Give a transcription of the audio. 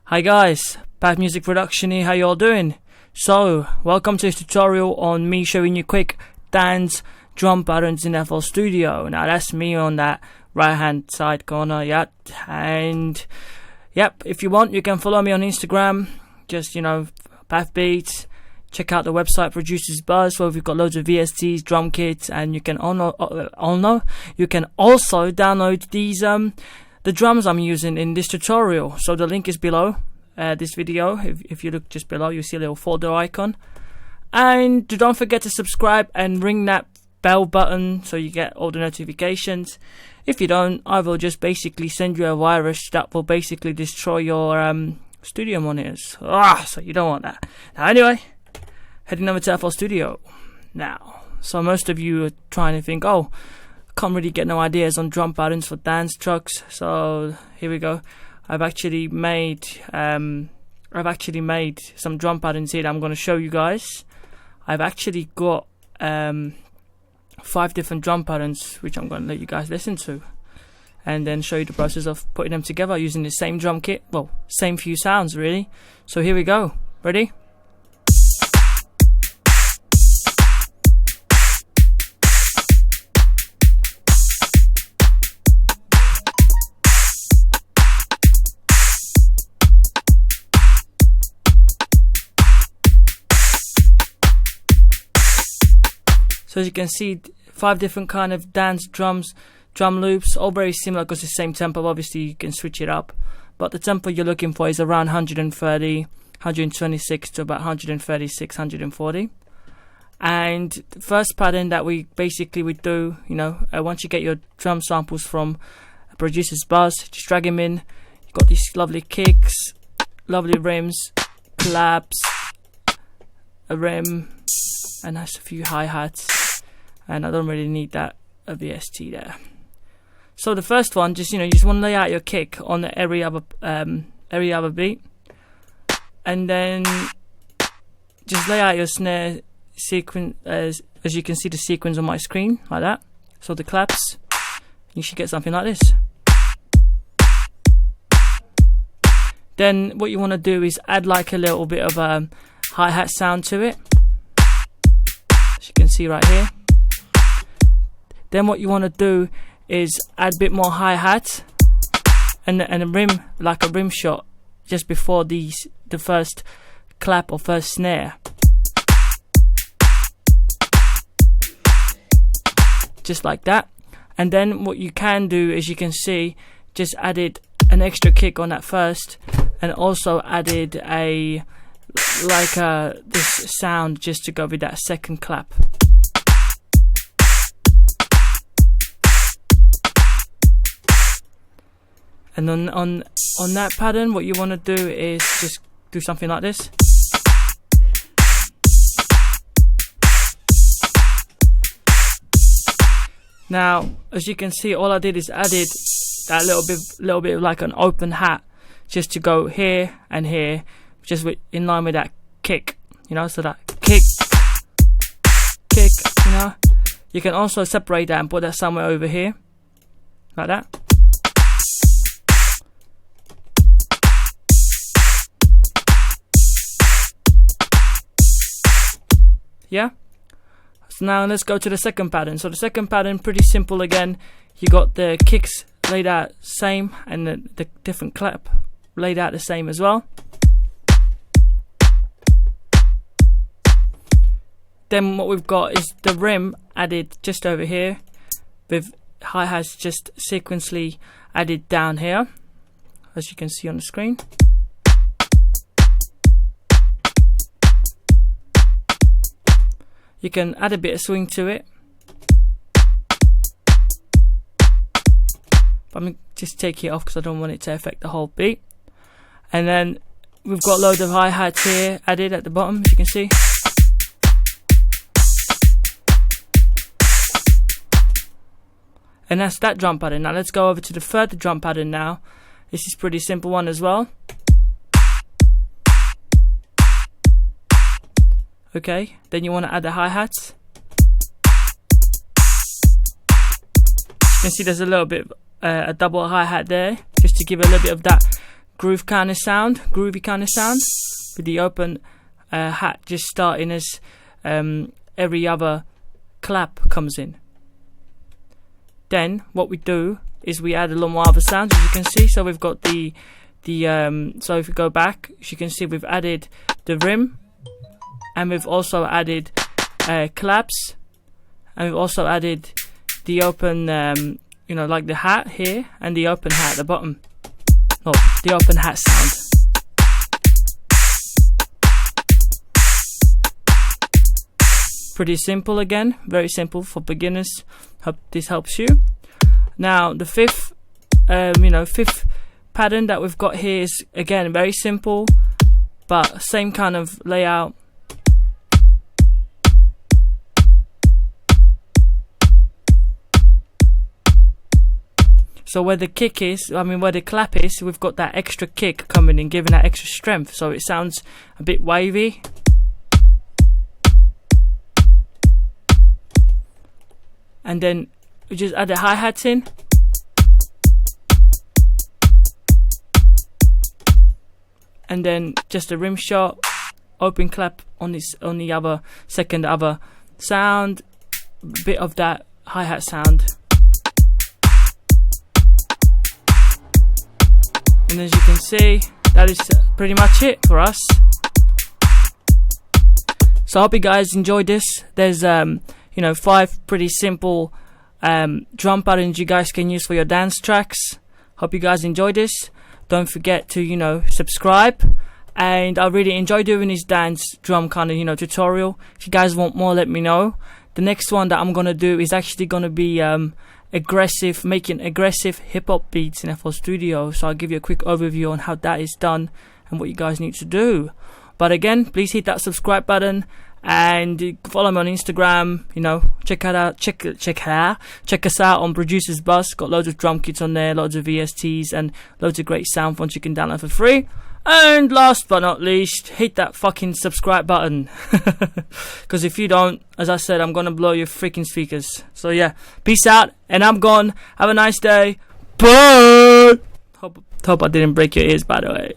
Hi guys, Path Music Production here, how you all doing? So, welcome to this tutorial on me showing you quick dance drum patterns in FL Studio. Now that's me on that right hand side corner, yep. And yep, if you want you can follow me on Instagram, just Path Beats. Check out the website Producers Buzz where we've got loads of VSTs, drum kits, and you can you can also download these the drums I'm using in this tutorial. So the link is below this video. If you look just below, you see a little folder icon. And don't forget to subscribe and ring that bell button so you get all the notifications. If you don't, I will just basically send you a virus that will basically destroy your studio monitors. So you don't want that. Now anyway, heading over to FL Studio now. So most of you are trying to think, oh, can't really get no ideas on drum patterns for dance trucks. So here we go. I've actually made some drum patterns here that I'm going to show you guys. I've actually got 5 different drum patterns which I'm going to let you guys listen to, and then show you the process of putting them together using the same drum kit. Well, same few sounds really. So here we go. Ready? So as you can see, 5 different kind of dance drum loops, all very similar because it's the same tempo. Obviously you can switch it up, but the tempo you're looking for is around 130, 126 to about 136, 140. And the first pattern that we do, once you get your drum samples from Producers Buzz, just drag them in. You've got these lovely kicks, lovely rims, claps, a rim, and that's a few hi-hats. And I don't really need that a VST there. So the first one, you just want to lay out your kick on every other beat, and then just lay out your snare sequence as you can see the sequence on my screen like that. So the claps, you should get something like this. Then what you want to do is add like a little bit of a hi-hat sound to it, as you can see right here. Then what you want to do is add a bit more hi-hat and a rim, like a rim shot just before the first clap or first snare. Just like that. And then what you can do, as you can see, just added an extra kick on that first, and also added this sound just to go with that second clap. And then on that pattern, what you want to do is just do something like this. Now, as you can see, all I did is added that little bit of like an open hat, just to go here and here, just in line with that kick, so that kick. You can also separate that and put that somewhere over here, like that. Yeah. So now let's go to the second pattern. So the second pattern, pretty simple again. You got the kicks laid out same, and the different clap laid out the same as well. Then what we've got is the rim added just over here, with hi-hats just sequentially added down here, as you can see on the screen. You can add a bit of swing to it, but I'm going to just take it off because I don't want it to affect the whole beat. And then we've got loads of hi-hats here added at the bottom, as you can see. And that's that drum pattern. Now let's go over to the third drum pattern now. This is a pretty simple one as well. Okay, then you want to add the hi-hats. You can see there's a little bit a double hi-hat there, just to give a little bit of that groovy kind of sound, with the open hat just starting as every other clap comes in. Then what we do is we add a lot more other sounds, as you can see. So we've got the so if we go back, as you can see, we've added the rim, and we've also added claps, and we've also added the open like the hat here and the open hat at the bottom. Oh, the open hat sound. Pretty simple again, very simple for beginners. Hope this helps you. Now the fifth pattern that we've got here is again very simple, but same kind of layout. So where the kick is, where the clap is, we've got that extra kick coming in, giving that extra strength, so it sounds a bit wavy. And then we just add the hi-hats in. And then just a rim shot, open clap on the other other sound, bit of that hi-hat sound. And as you can see, that is pretty much it for us. So I hope you guys enjoyed this. There's 5 pretty simple drum patterns you guys can use for your dance tracks. Hope you guys enjoyed this. Don't forget to subscribe, and I really enjoy doing this dance drum kind of tutorial. If you guys want more, let me know. The next one that I'm gonna do is actually gonna be making aggressive hip-hop beats in FL Studio. So I'll give you a quick overview on how that is done and what you guys need to do. But again, please hit that subscribe button and follow me on Instagram. Check us out on Producers Bus. Got loads of drum kits on there, loads of VSTs, and loads of great sound fonts you can download for free. And last but not least, hit that fucking subscribe button. Because if you don't, as I said, I'm gonna blow your freaking speakers. So yeah, peace out, and I'm gone. Have a nice day. Bye. Hope I didn't break your ears, by the way.